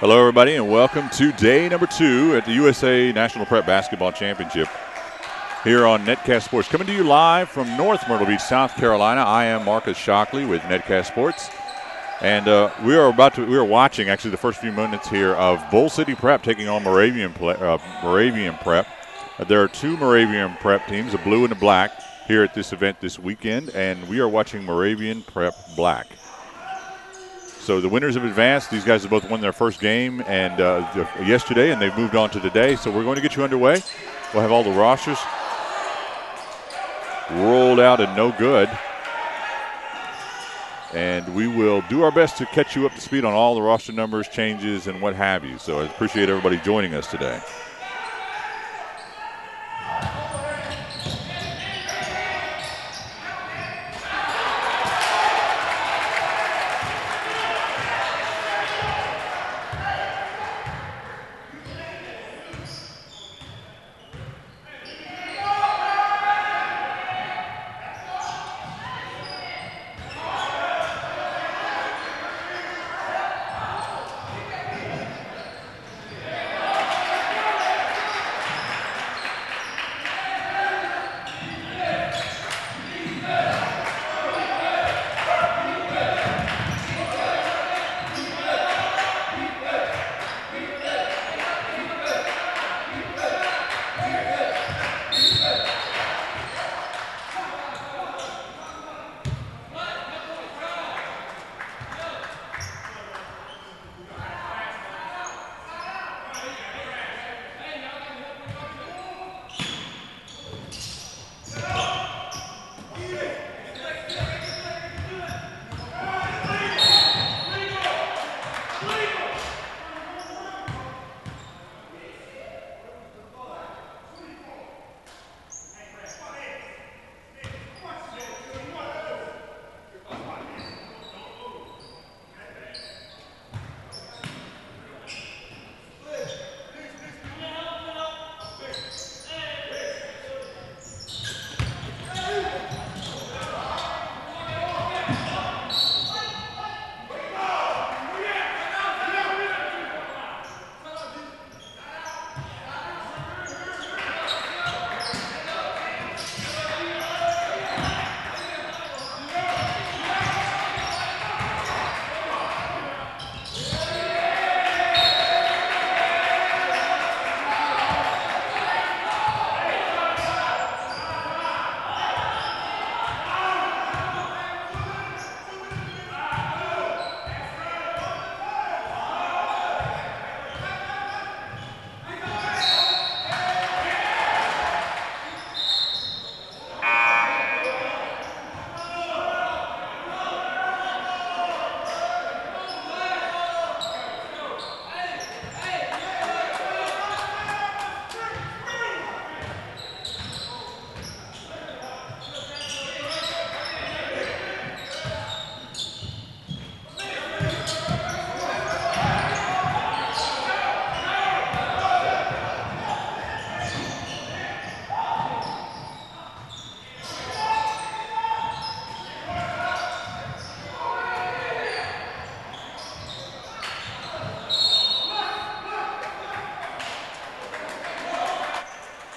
Hello, everybody, and welcome to day number 2 at the USA National Prep Basketball Championship here on Netcast Sports. Coming to you live from North Myrtle Beach, South Carolina. I am Marcus Shockley with Netcast Sports, and we are watching actually the first few minutes here of Bull City Prep taking on Moravian Prep. There are two Moravian Prep teams, a blue and a black, here at this event this weekend, and we are watching Moravian Prep Black. So the winners have advanced. These guys have both won their first game and yesterday, and they've moved on to today. So we're going to get you underway. We'll have all the rosters rolled out and no good. And we will do our best to catch you up to speed on all the roster numbers, changes, and what have you. So I appreciate everybody joining us today.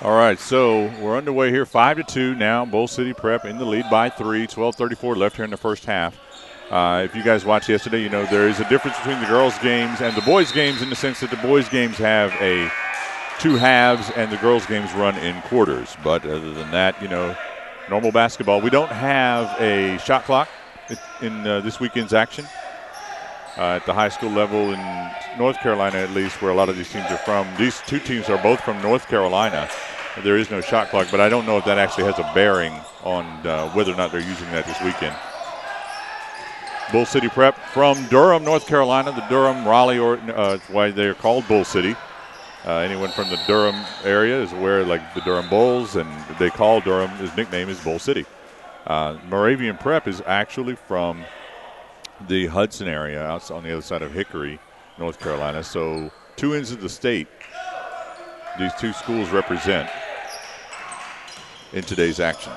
All right, so we're underway here, 5-2 now. Bull City Prep in the lead by 3, 12:34 left here in the first half. If you guys watched yesterday, you know there is a difference between the girls' games and the boys' games in the sense that the boys' games have two halves and the girls' games run in quarters. But other than that, you know, normal basketball. We don't have a shot clock in this weekend's action at the high school level in North Carolina, at least, where a lot of these teams are from. These two teams are both from North Carolina. There is no shot clock, but I don't know if that actually has a bearing on whether or not they're using that this weekend. Bull City Prep from Durham, North Carolina, the Durham, Raleigh, or it's why they're called Bull City. Anyone from the Durham area is aware, like the Durham Bulls, and they call Durham, his nickname is Bull City. Moravian Prep is actually from the Hudson area, out on the other side of Hickory, North Carolina. So two ends of the state these two schools represent in today's action.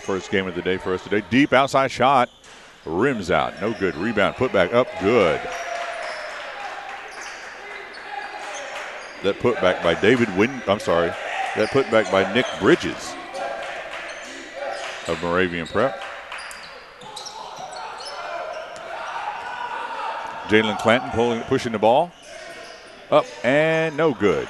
first game of the day for us today. Deep outside shot. Rims out. No good. Rebound. Put back up. Good. That put back by That put back by Nick Bridges of Moravian Prep. Jalen Clanton pushing the ball. Up and no good.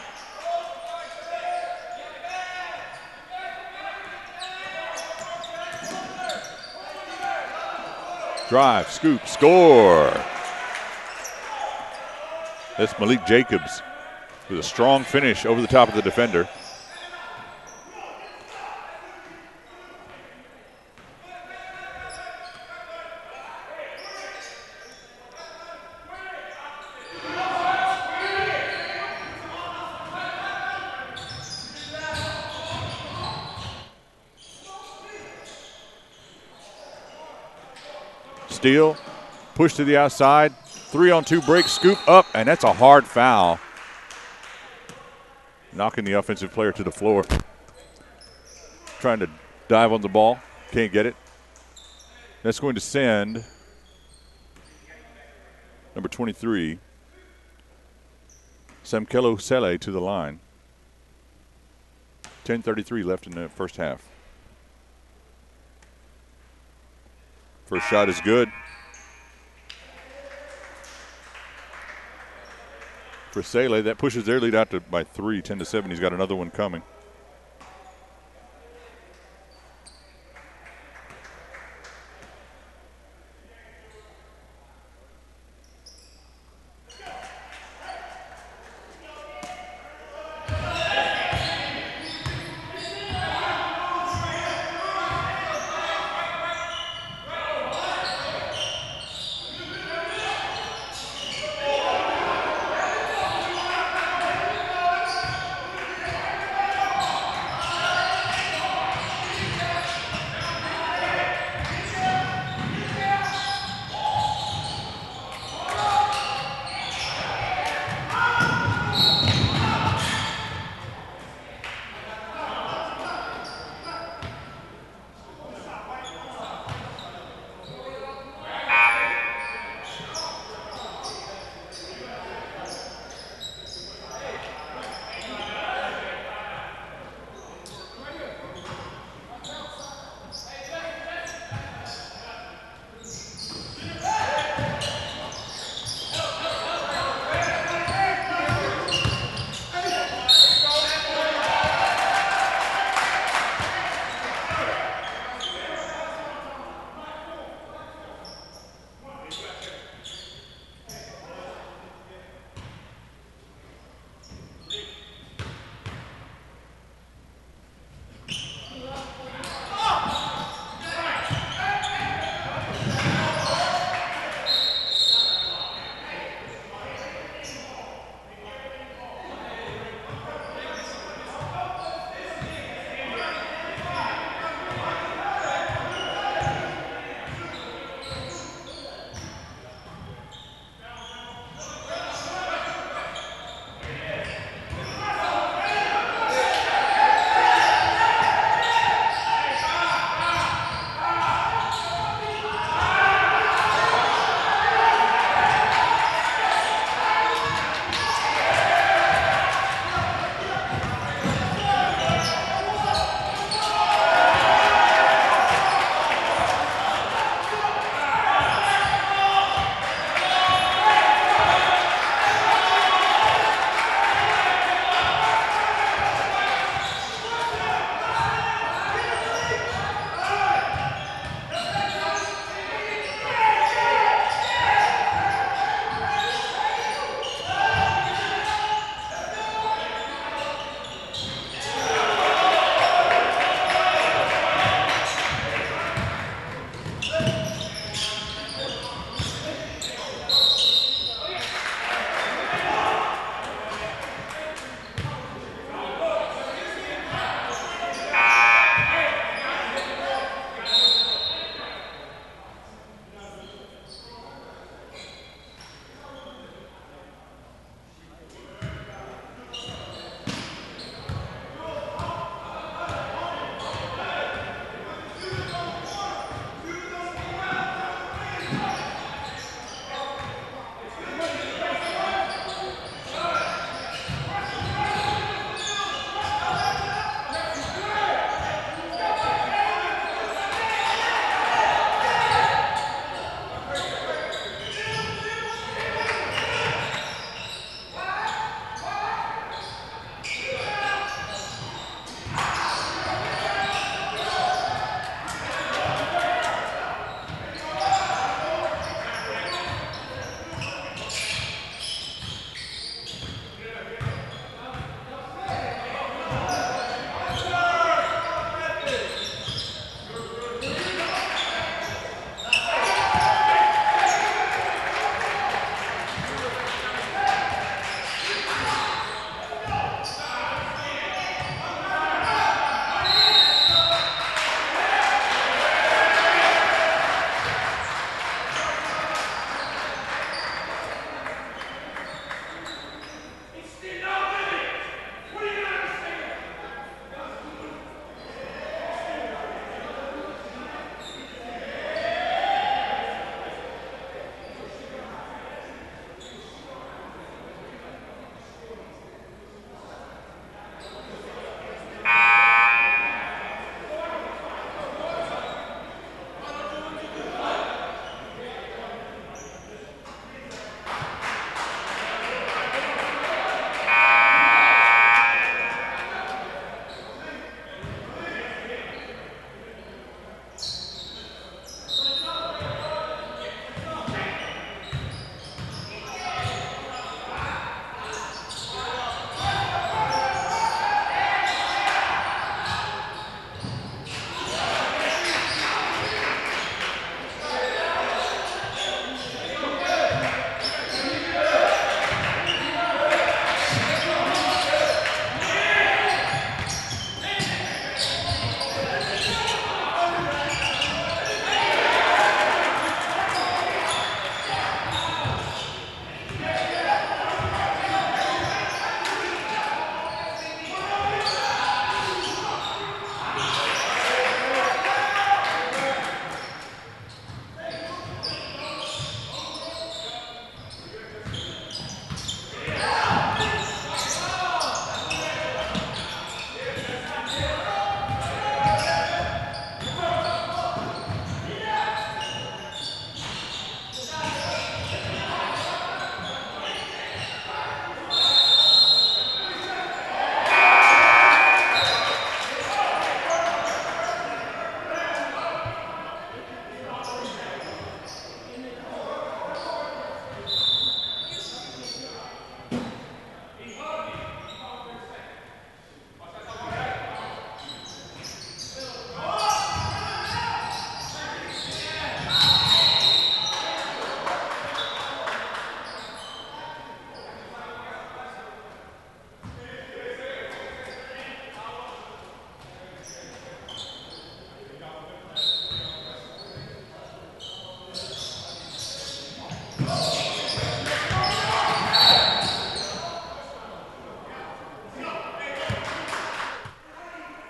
Drive, scoop, score. That's Malik Jacobs with a strong finish over the top of the defender. Steal, push to the outside, 3-on-2 break, scoop up, and that's a hard foul. Knocking the offensive player to the floor. Trying to dive on the ball, can't get it. That's going to send number 23, Samkelo Sele, to the line. 10:33 left in the first half. First shot is good. For Sele, that pushes their lead out by 3, 10-7. He's got another one coming.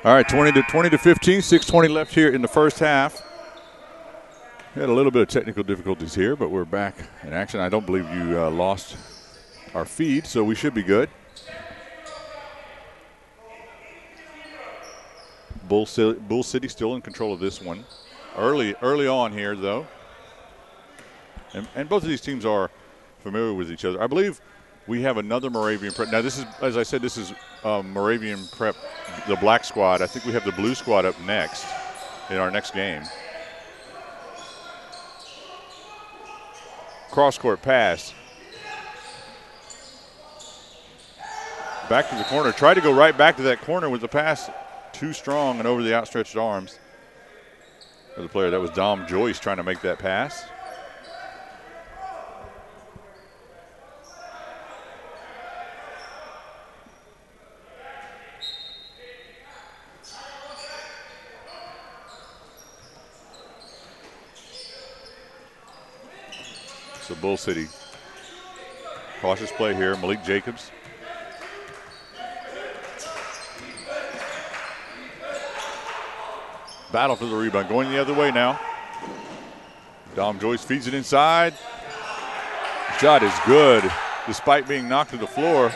All right, 20 to 15, 6:20 left here in the first half. We had a little bit of technical difficulties here, but we're back in action. I don't believe you lost our feed, so we should be good. Bull City still in control of this one. Early on here, though. And both of these teams are familiar with each other. I believe we have another Moravian Prep. Now, this is, as I said, this is Moravian Prep, the black squad. I think we have the blue squad up next in our next game. Cross-court pass. Back to the corner. Tried to go right back to that corner with the pass. Too strong and over the outstretched arms of the player. That was Dom Joyce trying to make that pass. So Bull City. Cautious play here. Malik Jacobs. Battle for the rebound. Going the other way now. Dom Joyce feeds it inside. Shot is good despite being knocked to the floor.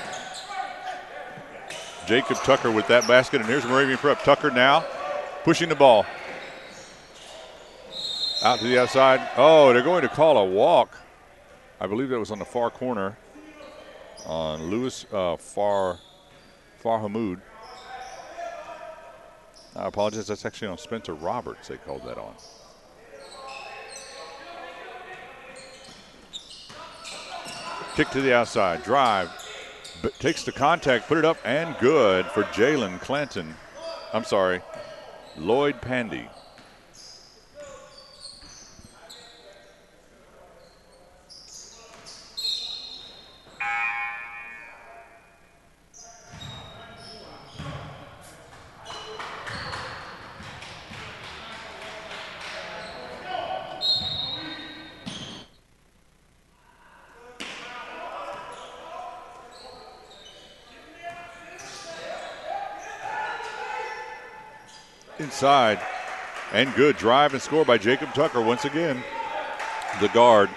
Jacob Tucker with that basket. And here's Moravian Prep. Tucker now pushing the ball. Out to the outside. Oh, they're going to call a walk. I believe that was on the far corner on Lewis Farhamoud. I apologize. That's actually on Spencer Roberts. They called that on. Kick to the outside. Drive. Takes the contact. Put it up and good for Jalen Clanton. I'm sorry. Lloyd Pandy. Inside and good drive and score by Jacob Tucker once again, the guard.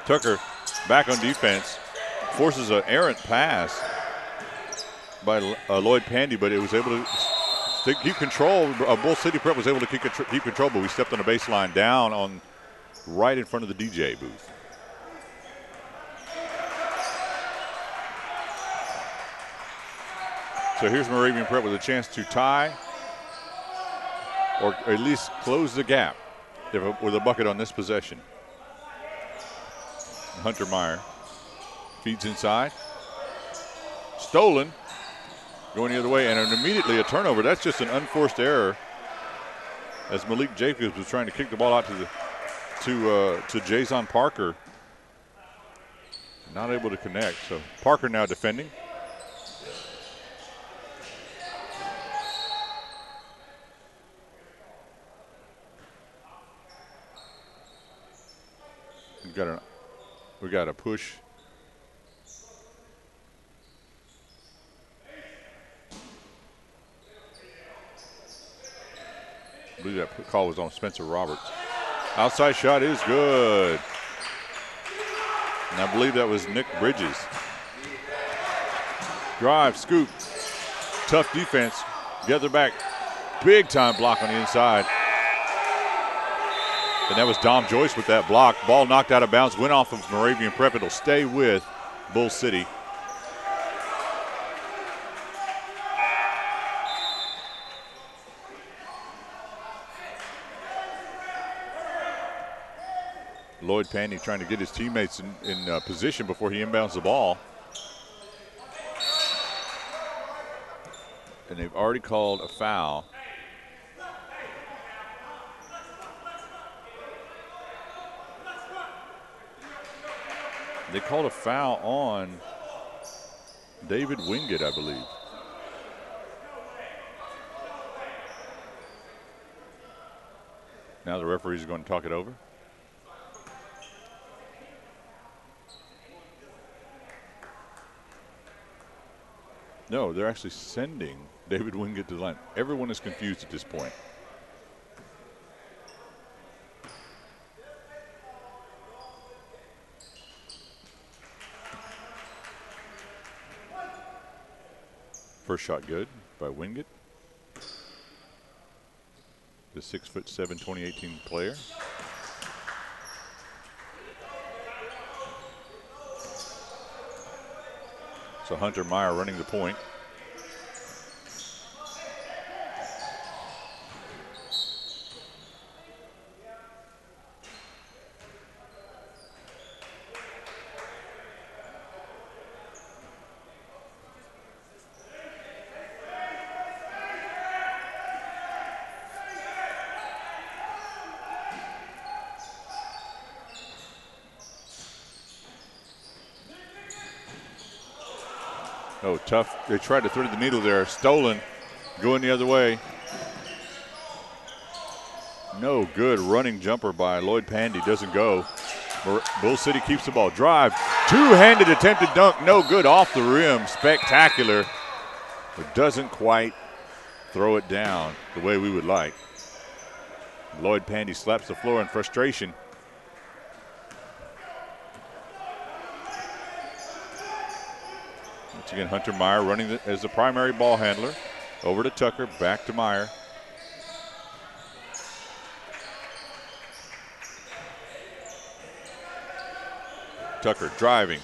Tucker back on defense, forces an errant pass by Lloyd Pandy, but it was able to keep control. Bull City Prep was able to keep control, but we stepped on the baseline down on right in front of the DJ booth. So here's Moravian Prep with a chance to tie or at least close the gap with a bucket on this possession. Hunter Meyer feeds inside. Stolen. Going the other way, and immediately a turnover. That's just an unforced error as Malik Jacobs was trying to kick the ball out to Jason Parker. Not able to connect. So Parker now defending. We got a push. I believe that call was on Spencer Roberts. Outside shot is good. And I believe that was Nick Bridges. Drive, scoop, tough defense. Gather back, big time block on the inside. And that was Dom Joyce with that block. Ball knocked out of bounds, went off of Moravian Prep. It'll stay with Bull City. Lloyd Pandy trying to get his teammates in position before he inbounds the ball. And they've already called a foul. They called a foul on David Wingate, I believe. Now the referees are going to talk it over. No, they're actually sending David Wingate to the line. Everyone is confused at this point. First shot good by Wingate, the 6'7", 2018 player. So Hunter Meyer running the point. Oh, tough. They tried to thread the needle there. Stolen. Going the other way. No good running jumper by Lloyd Pandy. Doesn't go. Bull City keeps the ball. Drive. Two-handed attempted dunk. No good off the rim. Spectacular. But doesn't quite throw it down the way we would like. Lloyd Pandy slaps the floor in frustration. Once again, Hunter Meyer running as the primary ball handler. Over to Tucker, back to Meyer. Tucker driving.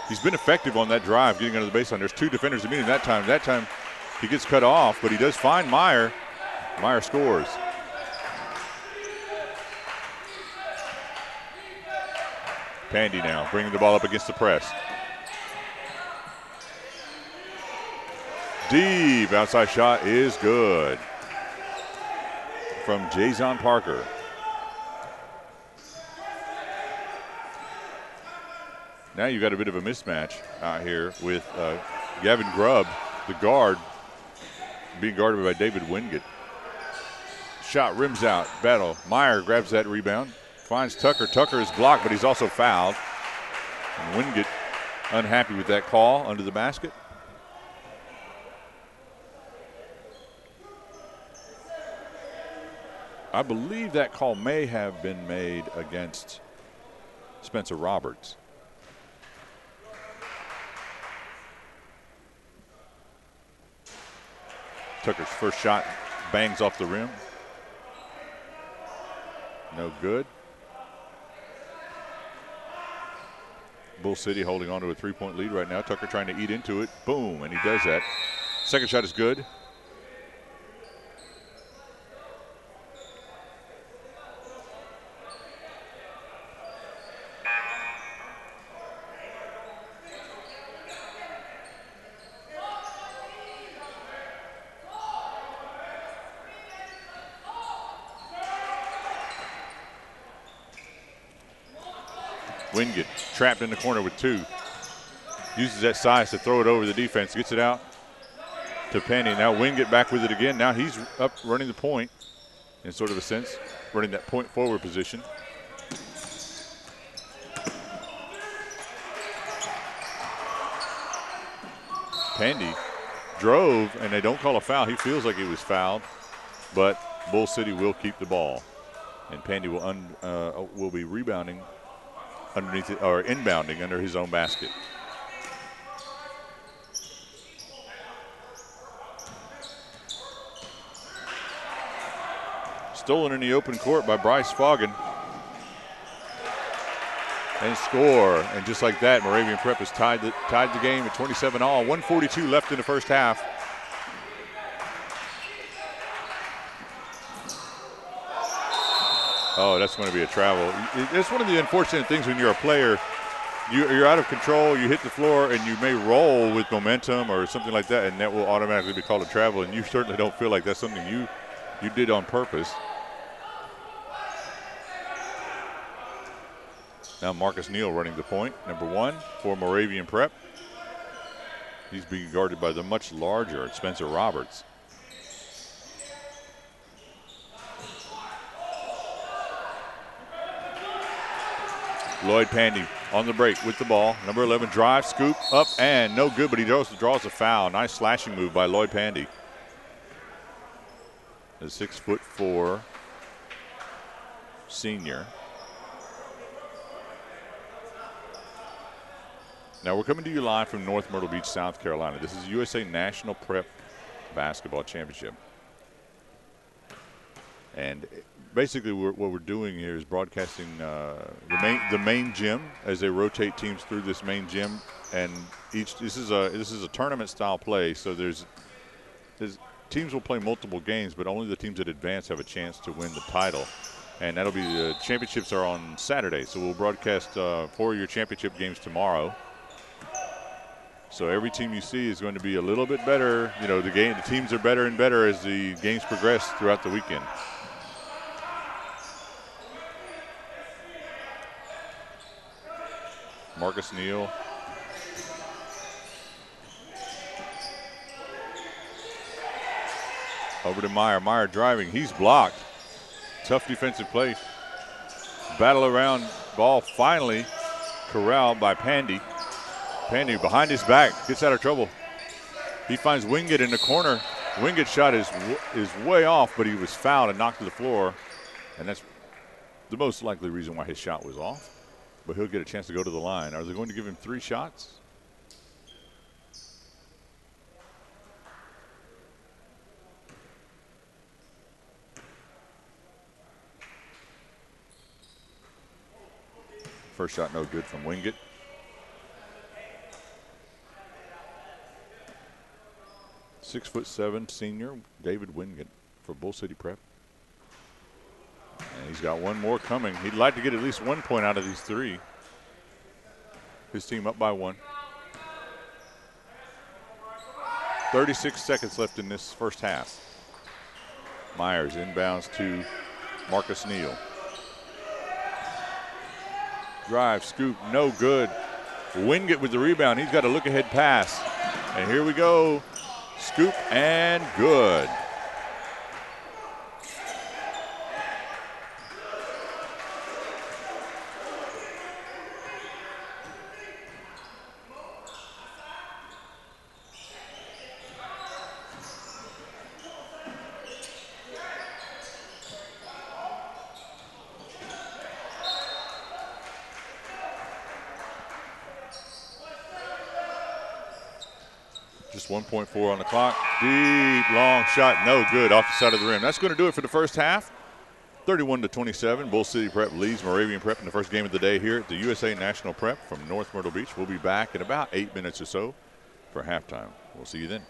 He's been effective on that drive, getting under the baseline. There's two defenders to meet him that time. That time he gets cut off, but he does find Meyer. Meyer scores. Pandy now bringing the ball up against the press. Deep outside shot is good from Jason Parker. Now you've got a bit of a mismatch out here with Gavin Grubb, the guard, being guarded by David Wingate. Shot rims out, battle. Meyer grabs that rebound, finds Tucker. Tucker is blocked, but he's also fouled. And Wingate unhappy with that call under the basket. I believe that call may have been made against Spencer Roberts. Tucker's first shot bangs off the rim. No good. Bull City holding on to a three-point lead right now. Tucker trying to eat into it. Boom, and he does that. Second shot is good. Wingate trapped in the corner with two. Uses that size to throw it over the defense. Gets it out to Penny. Now Wingate back with it again. Now he's up running the point in sort of a sense, running that point forward position. Pandy drove, and they don't call a foul. He feels like he was fouled, but Bull City will keep the ball. And Pandy will be rebounding underneath it, or inbounding under his own basket. Stolen in the open court by Bryce Foggin. And score. And just like that, Moravian Prep has tied the game at 27-all. 1:42 left in the first half. Oh, that's going to be a travel. It's one of the unfortunate things when you're a player. You're out of control, you hit the floor, and you may roll with momentum or something like that, and that will automatically be called a travel, and you certainly don't feel like that's something you did on purpose. Now Marcus Neal running the point, number one for Moravian Prep. He's being guarded by the much larger Spencer Roberts. Lloyd Pandy on the break with the ball. Number 11 drive, scoop, up, and no good, but he draws a foul. Nice slashing move by Lloyd Pandy. The 6'4" senior. Now we're coming to you live from North Myrtle Beach, South Carolina. This is USA National Prep Basketball Championship. And basically what we're doing here is broadcasting the main gym as they rotate teams through this main gym, and this is a tournament style play, so there's teams will play multiple games, but only the teams that advance have a chance to win the title. And that'll be the championships are on Saturday, so we'll broadcast 4 of your championship games tomorrow. So every team you see is going to be a little bit better. You know, the teams are better and better as the games progress throughout the weekend. Marcus Neal. Over to Meyer. Meyer driving. He's blocked. Tough defensive play. Battle around ball finally corralled by Pandy. Pandy behind his back, gets out of trouble. He finds Wingate in the corner. Wingate's shot is way off, but he was fouled and knocked to the floor. And that's the most likely reason why his shot was off. But he'll get a chance to go to the line. Are they going to give him 3 shots? First shot no good from Wingate. .6'7" senior David Wingate for Bull City Prep. And he's got one more coming. He'd like to get at least 1 point out of these 3. His team up by 1. 36 seconds left in this first half. Myers inbounds to Marcus Neal. Drive, scoop, no good. Wingate with the rebound. He's got a look-ahead pass. And here we go. Scoop and good. Just 1.4 on the clock. Deep, long shot, no good, off the side of the rim. That's going to do it for the first half. 31-27, Bull City Prep leads Moravian Prep in the first game of the day here at the USA National Prep from North Myrtle Beach. We'll be back in about 8 minutes or so for halftime. We'll see you then.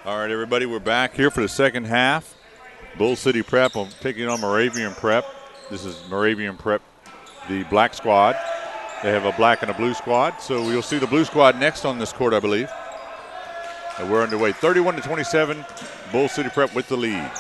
All right, everybody, we're back here for the second half. Bull City Prep taking on Moravian Prep. This is Moravian Prep, the black squad. They have a black and a blue squad, so we'll see the blue squad next on this court, I believe. And we're underway, 31-27, Bull City Prep with the lead.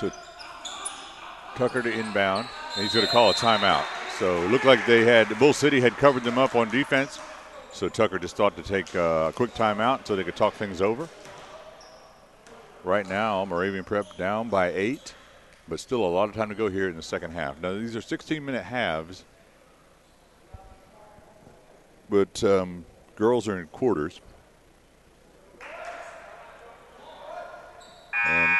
So Tucker to inbound, and he's going to call a timeout. So it looked like Bull City had covered them up on defense. So Tucker just thought to take a quick timeout so they could talk things over. Right now, Moravian Prep down by 8, but still a lot of time to go here in the second half. Now, these are 16-minute halves, but girls are in quarters. And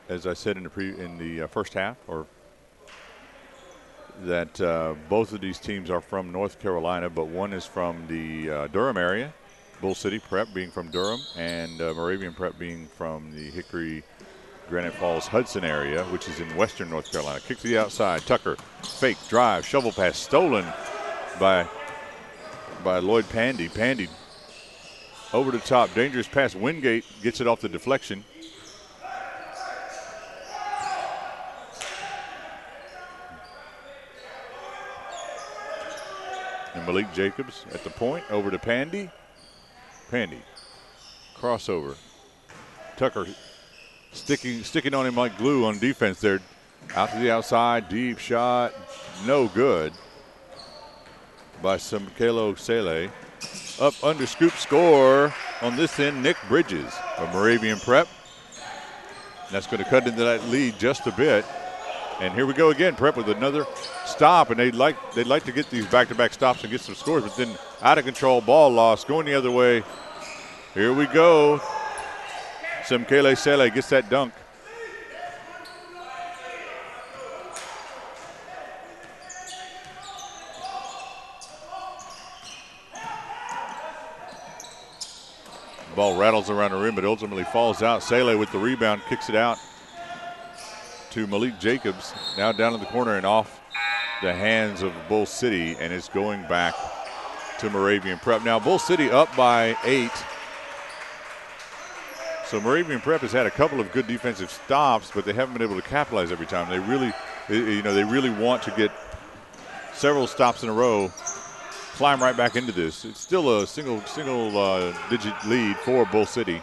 as I said in the first half, that both of these teams are from North Carolina, but one is from the Durham area, Bull City Prep being from Durham, and Moravian Prep being from the Hickory, Granite Falls, Hudson area, which is in western North Carolina. Kick to the outside. Tucker, fake, drive, shovel pass, stolen by Lloyd Pandy. Pandy over the top, dangerous pass. Wingate gets it off the deflection. And Malik Jacobs at the point, over to Pandy. Pandy, crossover. Tucker sticking on him like glue on defense there. Out to the outside, deep shot, no good by Samkelo Sele. Up under scoop score on this end, Nick Bridges of Moravian Prep. That's going to cut into that lead just a bit. And here we go again, Prep with another stop, and they'd like to get these back-to-back stops and get some scores, but then out of control, ball lost, going the other way. Here we go. Samkele Sele gets that dunk. Ball rattles around the rim, but ultimately falls out. Sele with the rebound, kicks it out to Malik Jacobs. Now down in the corner and off the hands of Bull City, and it's going back to Moravian Prep. Now Bull City up by 8. So Moravian Prep has had a couple of good defensive stops, but they haven't been able to capitalize every time. They really want to get several stops in a row, climb right back into this. It's still a single digit lead for Bull City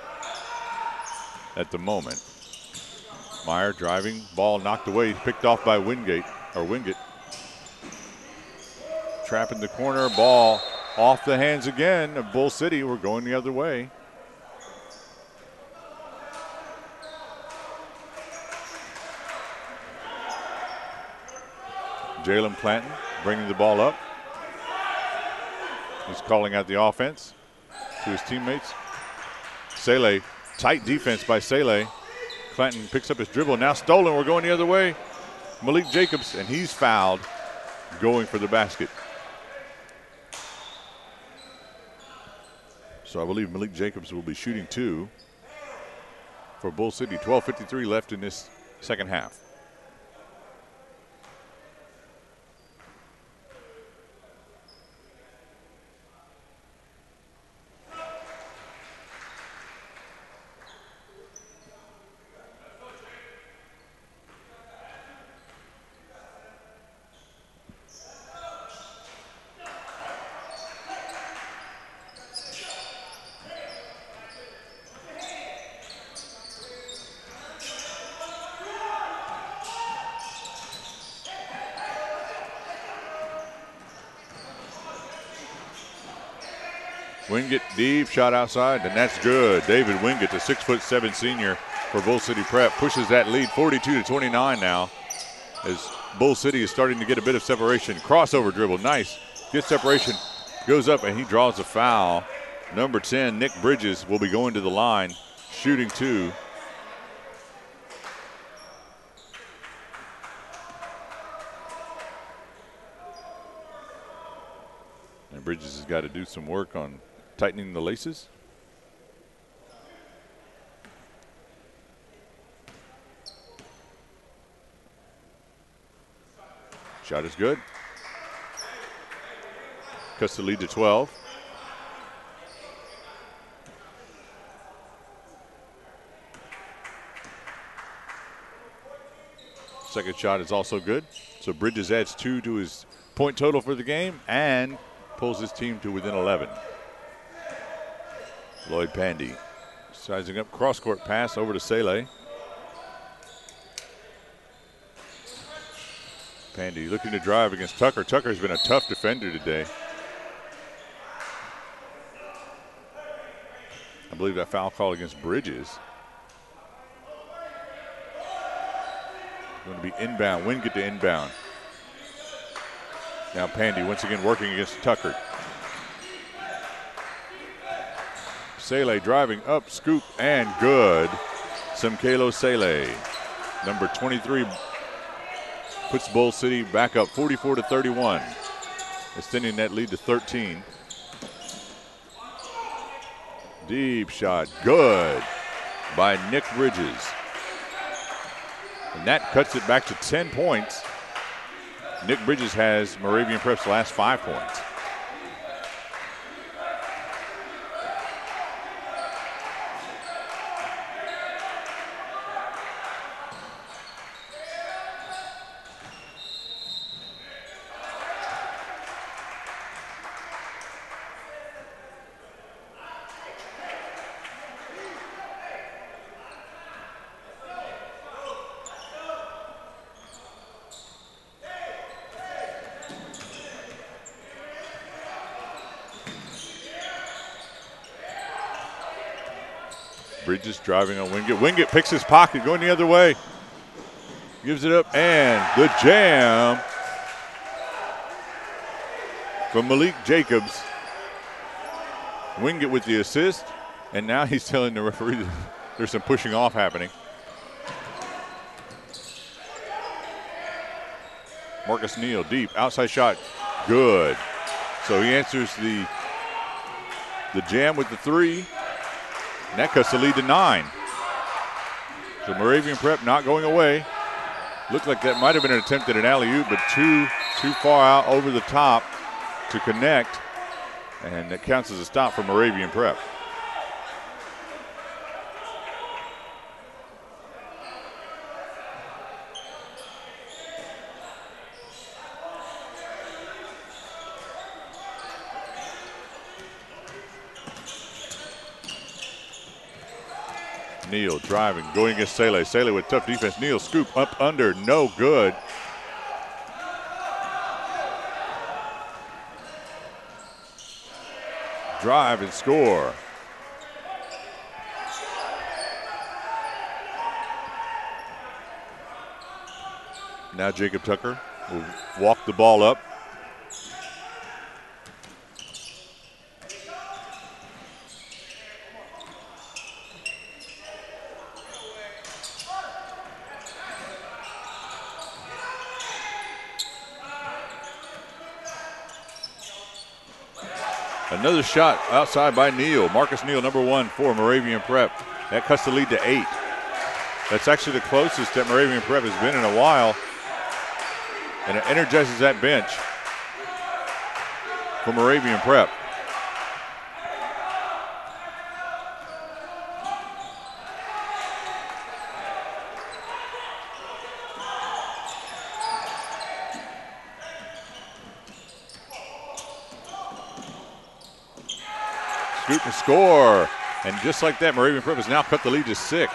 at the moment. Meyer driving, ball knocked away, picked off by Wingate. Trap in the corner, ball off the hands again of Bull City. We're going the other way. Jalen Clanton bringing the ball up. He's calling out the offense to his teammates. Sele, tight defense by Sele. Clanton picks up his dribble, now stolen. We're going the other way. Malik Jacobs, and he's fouled, going for the basket. So I believe Malik Jacobs will be shooting 2 for Bull City. 12:53 left in this second half. Wingate deep shot outside, and that's good. David Wingate, the 6'7" senior for Bull City Prep, pushes that lead 42-29 now as Bull City is starting to get a bit of separation. Crossover dribble, nice. Good separation, goes up, and he draws a foul. Number 10, Nick Bridges, will be going to the line, shooting 2. And Bridges has got to do some work on tightening the laces. Shot is good. Cuts the lead to 12. Second shot is also good. So Bridges adds 2 to his point total for the game and pulls his team to within 11. Lloyd Pandy sizing up, cross-court pass over to Sele. Pandy looking to drive against Tucker. Tucker's been a tough defender today. I believe that foul call against Bridges. Going to be inbound. Wingate to inbound. Now Pandy once again working against Tucker. Sele driving up, scoop, and good. Semkelo Sele, number 23, puts Bull City back up 44-31, extending that lead to 13. Deep shot, good by Nick Bridges. And that cuts it back to 10 points. Nick Bridges has Moravian Prep's last 5 points. Bridges driving on Wingate. Wingate picks his pocket, going the other way. Gives it up, and the jam from Malik Jacobs. Wingate with the assist, and now he's telling the referee that there's some pushing off happening. Marcus Neal, deep, outside shot, good. So he answers the jam with the 3. And that cuts the lead to 9. So Moravian Prep not going away. Looked like that might have been an attempt at an alley-oop, but too far out over the top to connect. And that counts as a stop for Moravian Prep. Neal driving, going against Sele. Sele with tough defense. Neal scoop up under, no good. Drive and score. Now Jacob Tucker will walk the ball up. Another shot outside by Neal. Marcus Neal, number 1 for Moravian Prep. That cuts the lead to 8. That's actually the closest that Moravian Prep has been in a while. And it energizes that bench for Moravian Prep. Scoop and score. And just like that, Moravian Prep has now cut the lead to 6.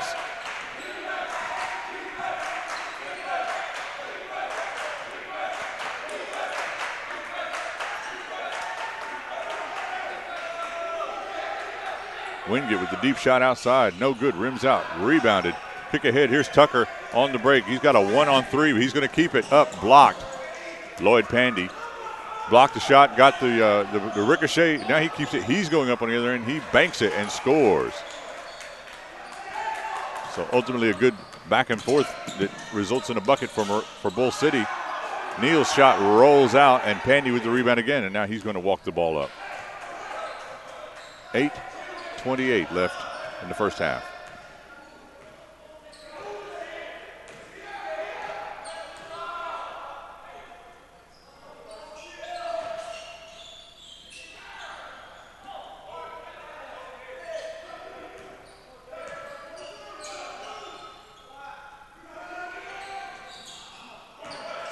Wingate with the deep shot outside. No good. Rims out. Rebounded. Kick ahead. Here's Tucker on the break. He's got a 1-on-3. He's going to keep it up. Blocked. Lloyd Pandy blocked the shot. Got the ricochet. Now he keeps it. He's going up on the other end. He banks it and scores. So ultimately a good back and forth that results in a bucket for Bull City. Neal's shot rolls out, and Pandy with the rebound again, and now he's going to walk the ball up. 8:28 left in the first half.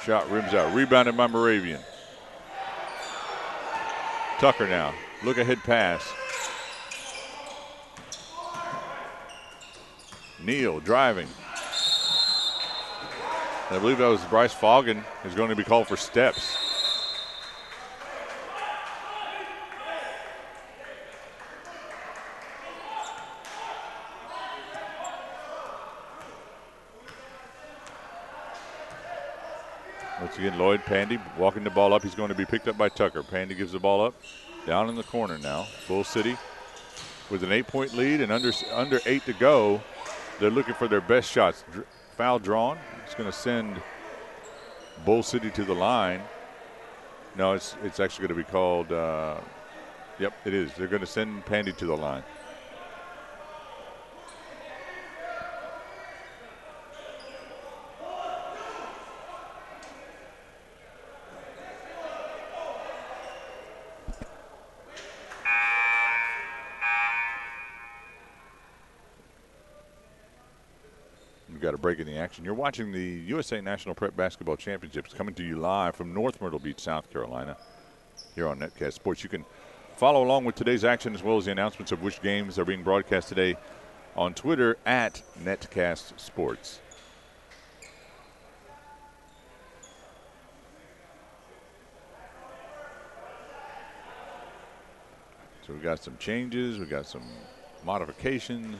Shot rims out. Rebounded by Moravian. Tucker now. Look ahead pass. Neal driving. I believe that was Bryce Foggin is going to be called for steps. Once again, Lloyd Pandy walking the ball up. He's going to be picked up by Tucker. Pandy gives the ball up. Down in the corner now. Bull City with an 8-point lead and under 8 to go. They're looking for their best shots. Foul drawn. It's going to send Bull City to the line. No, it's actually going to be called. Yep, it is. They're going to send Pandy to the line. Got a break in the action. You're watching the USA National Prep Basketball Championships coming to you live from North Myrtle Beach, South Carolina, here on Netcast Sports. You can follow along with today's action as well as the announcements of which games are being broadcast today on Twitter at Netcast Sports. So we got some changes, we got some modifications.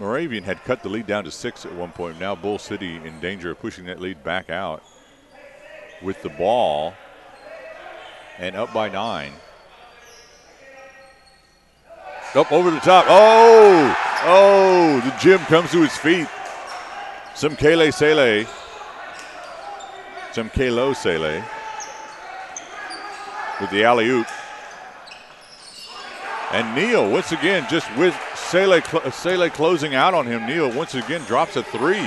Moravian had cut the lead down to 6 at one point. Now Bull City in danger of pushing that lead back out with the ball and up by 9. Up over the top. Oh, the Jim comes to his feet. Some Kele Sele. Some Kelo Sele with the alley-oop. And Neal, once again, just with Sele closing out on him, Neal once again drops a 3,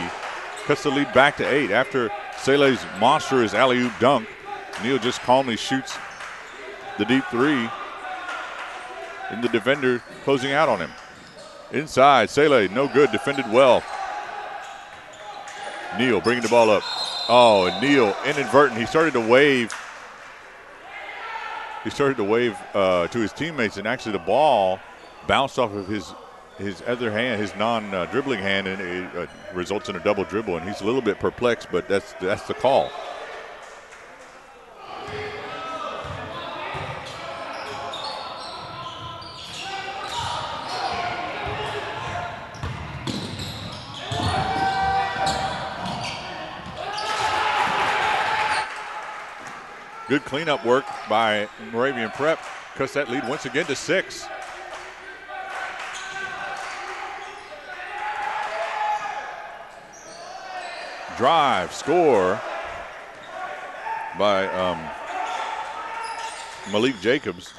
cuts the lead back to 8. After Sele's monstrous alley-oop dunk, Neal just calmly shoots the deep 3, and the defender closing out on him. Inside, Sele, no good, defended well. Neal bringing the ball up. Oh, and Neal, inadvertent, he started to wave. He started to wave to his teammates, and actually the ball bounced off of his other hand, his non-dribbling hand, and it results in a double dribble. And he's a little bit perplexed, but that's the call. Good cleanup work by Moravian Prep. Cuts that lead once again to 6. Drive, score by Malik Jacobs.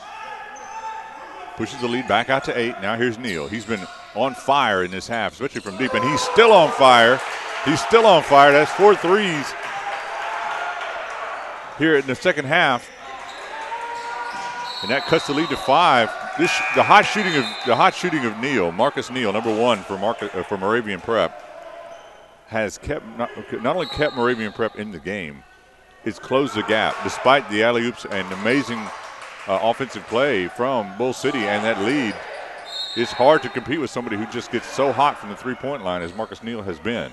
Pushes the lead back out to 8. Now here's Neal. He's been on fire in this half, especially from deep, and he's still on fire. He's still on fire. That's 4 threes here in the second half. And that cuts the lead to 5. the hot shooting of Neal, Marcus Neal, number 1 for Moravian Prep, has kept not only kept Moravian Prep in the game, it's closed the gap despite the alley-oops and amazing offensive play from Bull City and that lead. It's hard to compete with somebody who just gets so hot from the three-point line as Marcus Neal has been.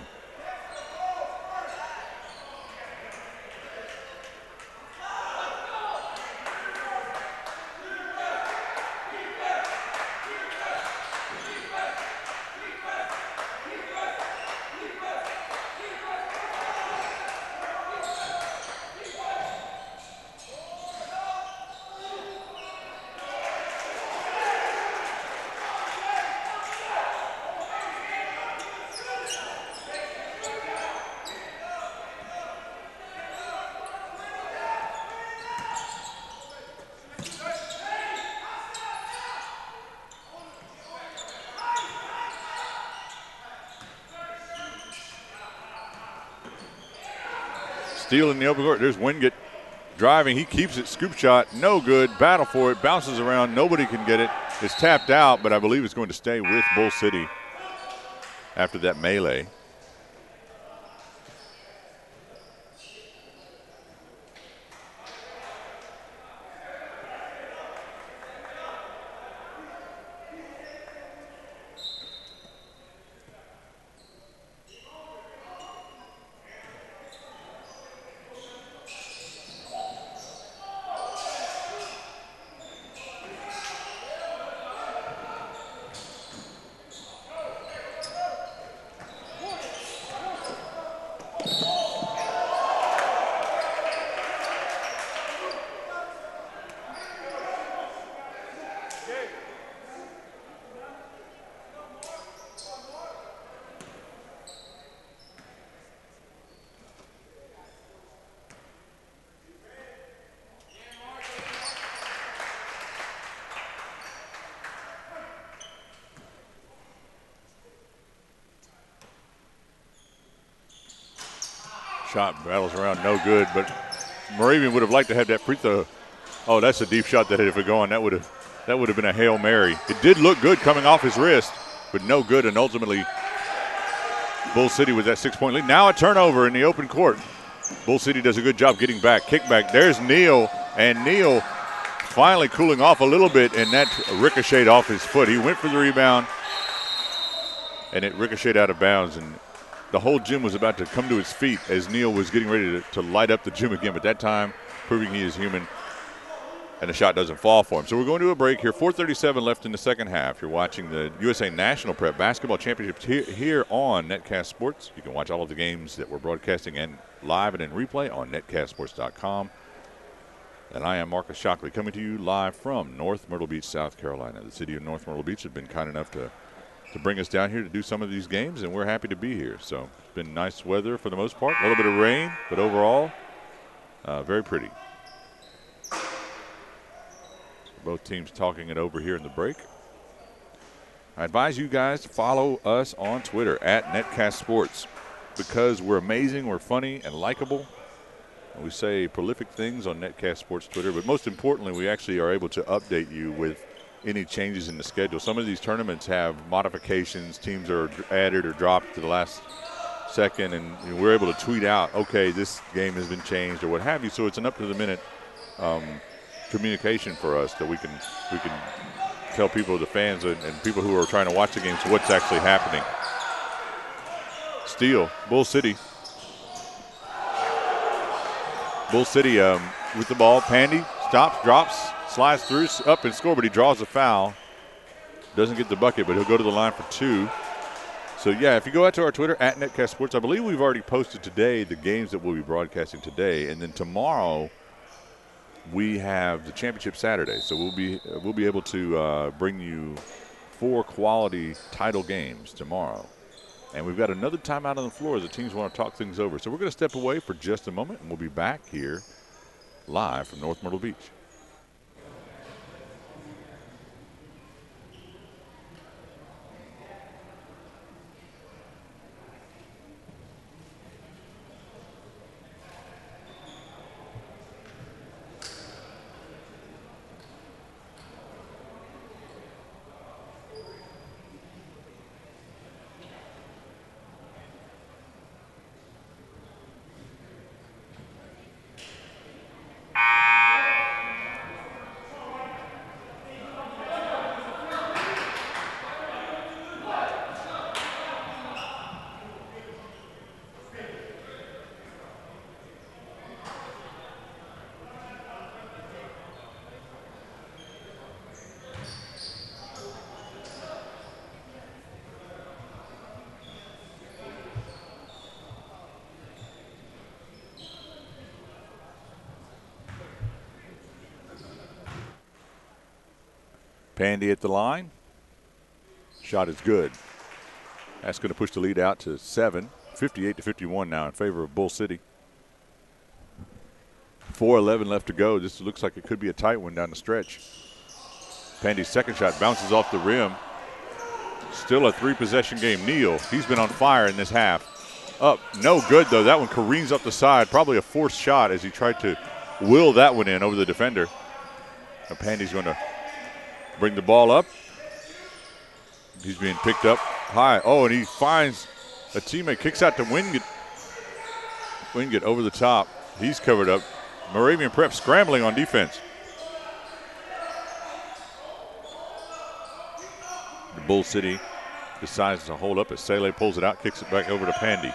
Steal in the open court. There's Wingate driving. He keeps it. Scoop shot. No good. Battle for it. Bounces around. Nobody can get it. It's tapped out, but I believe it's going to stay with Bull City after that melee. Shot battles around, no good, but Moravian would have liked to have that free throw. Oh, that's a deep shot that if it going, that would have been a Hail Mary. It did look good coming off his wrist, but no good, and ultimately Bull City with that 6-point lead. Now a turnover in the open court. Bull City does a good job getting back. Kickback. There's Neal, and Neal finally cooling off a little bit, and that ricocheted off his foot. He went for the rebound, and it ricocheted out of bounds, and the whole gym was about to come to its feet as Neal was getting ready to light up the gym again, but that time proving he is human, and the shot doesn't fall for him. So we're going to a break here. 4:37 left in the second half. You're watching the USA National Prep Basketball Championships here on Netcast Sports. You can watch all of the games that we're broadcasting and live and in replay on netcastsports.com. And I am Marcus Shockley coming to you live from North Myrtle Beach, South Carolina. The city of North Myrtle Beach has been kind enough to bring us down here to do some of these games, and we're happy to be here. So it's been nice weather for the most part, a little bit of rain, but overall, very pretty. Both teams talking it over here in the break. I advise you guys to follow us on Twitter at Netcast Sports because we're amazing, we're funny, and likable. And we say prolific things on Netcast Sports Twitter, but most importantly, we actually are able to update you with any changes in the schedule. Some of these tournaments have modifications. Teams are added or dropped to the last second, and we're able to tweet out, okay, this game has been changed or what have you. So it's an up-to-the-minute communication for us that we can tell people, the fans and people who are trying to watch the games, what's actually happening. Steal, Bull City. Bull City with the ball. Pandy stops, drops, slides through, up and score, but he draws a foul. Doesn't get the bucket, but he'll go to the line for 2. So, yeah, if you go out to our Twitter, at Netcast Sports, I believe we've already posted today the games that we'll be broadcasting today. And then tomorrow we have the championship Saturday. So we'll be able to bring you 4 quality title games tomorrow. And we've got another timeout on the floor as the teams want to talk things over. So we're going to step away for just a moment, and we'll be back here live from North Myrtle Beach. Pandy at the line. Shot is good. That's going to push the lead out to 7. 58-51 now in favor of Bull City. 4:11 left to go. This looks like it could be a tight one down the stretch. Pandy's second shot bounces off the rim. Still a 3-possession game. Neal, he's been on fire in this half. Up, no good though. That one careens up the side. Probably a forced shot as he tried to will that one in over the defender. Now Pandy's going to bring the ball up. He's being picked up high. Oh, and he finds a teammate, kicks out to Wingate. Wingate over the top. He's covered up. Moravian Prep scrambling on defense. The Bull City decides to hold up as Sele pulls it out, kicks it back over to Pandy.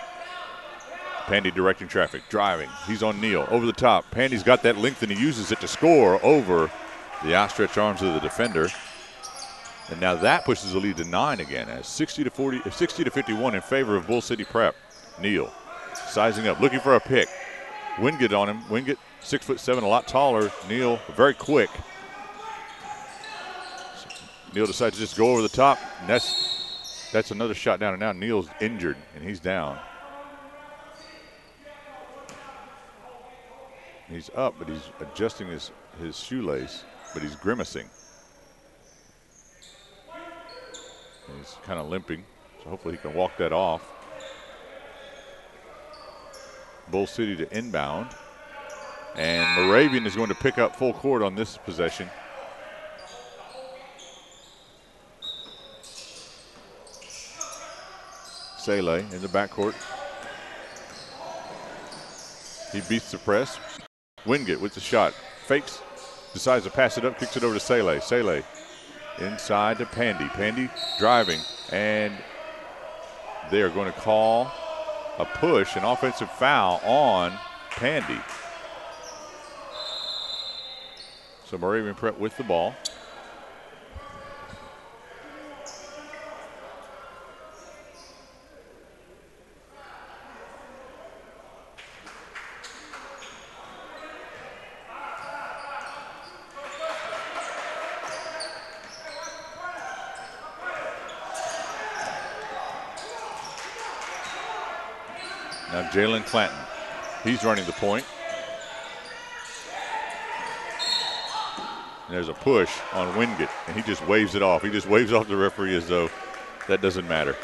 Pandy directing traffic, driving. He's on Neal, over the top. Pandy's got that length and he uses it to score over the outstretched arms of the defender. And now that pushes the lead to 9 again as 60-51 in favor of Bull City Prep. Neal sizing up, looking for a pick. Wingate on him. Wingate, 6'7", a lot taller. Neal, very quick. Neal decides to just go over the top, and that's another shot down and now. Neal's injured, and he's down. He's up, but he's adjusting his shoelace, but he's grimacing. And he's kind of limping, so hopefully he can walk that off. Bull City to inbound. And Moravian is going to pick up full court on this possession. Sele in the backcourt. He beats the press. Wingate with the shot. Fakes, decides to pass it up, kicks it over to Sele. Sele inside to Pandy. Pandy driving, and they are going to call a push, an offensive foul on Pandy. So Moravian Prep with the ball. Now Jalen Clanton, he's running the point. And there's a push on Wingate, and he just waves it off. He just waves off the referee as though that doesn't matter.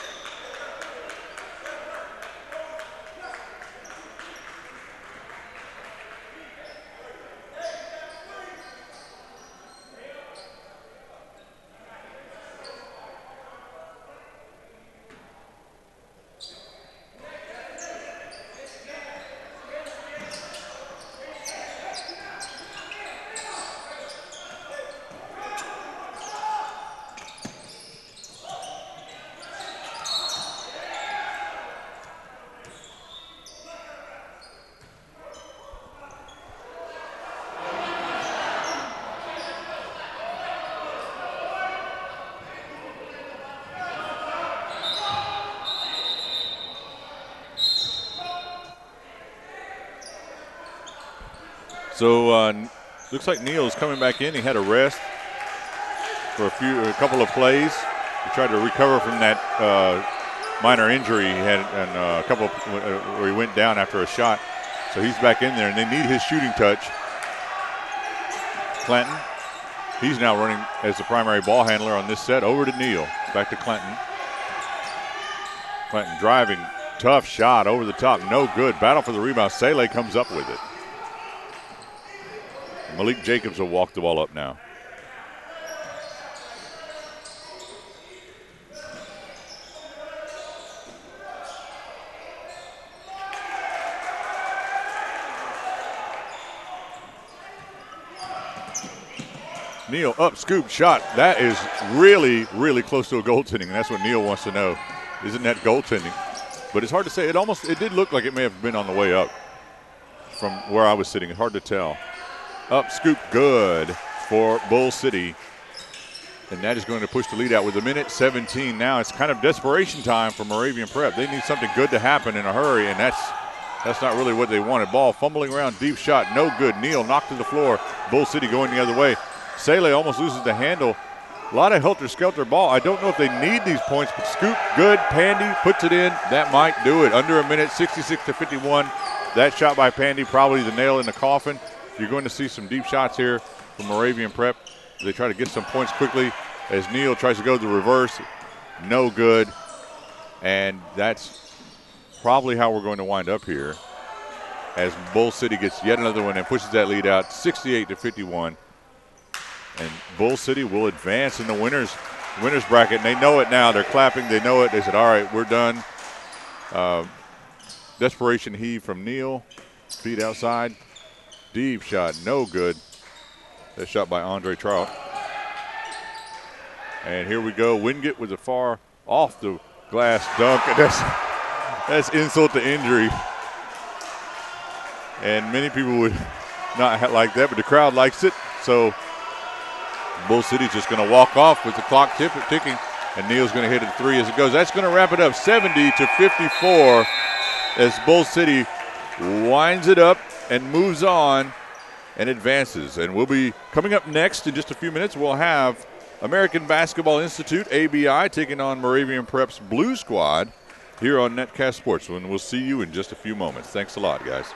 So looks like Neal's coming back in. He had a rest for a couple of plays. He tried to recover from that minor injury he had, and a couple where he went down after a shot. So he's back in there, and they need his shooting touch. Clanton, he's now running as the primary ball handler on this set. Over to Neal, back to Clanton. Clanton driving, tough shot over the top, no good. Battle for the rebound. Sele comes up with it. Malik Jacobs will walk the ball up now. Neal up, scoop, shot. That is really, really close to a goaltending, and that's what Neal wants to know. Isn't that goaltending? But it's hard to say. It did look like it may have been on the way up from where I was sitting. It's hard to tell. Up, scoop, good for Bull City. And that is going to push the lead out with 1:17 now. It's kind of desperation time for Moravian Prep. They need something good to happen in a hurry, and that's not really what they wanted. Ball fumbling around, deep shot, no good. Neal knocked to the floor. Bull City going the other way. Sele almost loses the handle A lot of helter-skelter ball. I don't know if they need these points, but scoop, good. Pandy puts it in. That might do it. Under a minute, 66-51. That shot by Pandy, probably the nail in the coffin. You're going to see some deep shots here from Moravian Prep. They try to get some points quickly as Neal tries to go the reverse. No good. And that's probably how we're going to wind up here as Bull City gets yet another one and pushes that lead out 68-51. And Bull City will advance in the winners bracket. And they know it now. They're clapping. They know it. They said, all right, we're done. Desperation heave from Neal. Feet outside. Deep shot. No good. That shot by Andre Trout. And here we go. Wingate with a far off the glass dunk. And that's insult to injury. And many people would not like that, but the crowd likes it. So Bull City's just going to walk off with the clock ticking, and Neal's going to hit a three as it goes. That's going to wrap it up 70-54 as Bull City winds it up and moves on and advances. And we'll be coming up next in just a few minutes. We'll have American Basketball Institute, ABI, taking on Moravian Prep's Blue Squad here on Netcast Sports. And we'll see you in just a few moments. Thanks a lot, guys.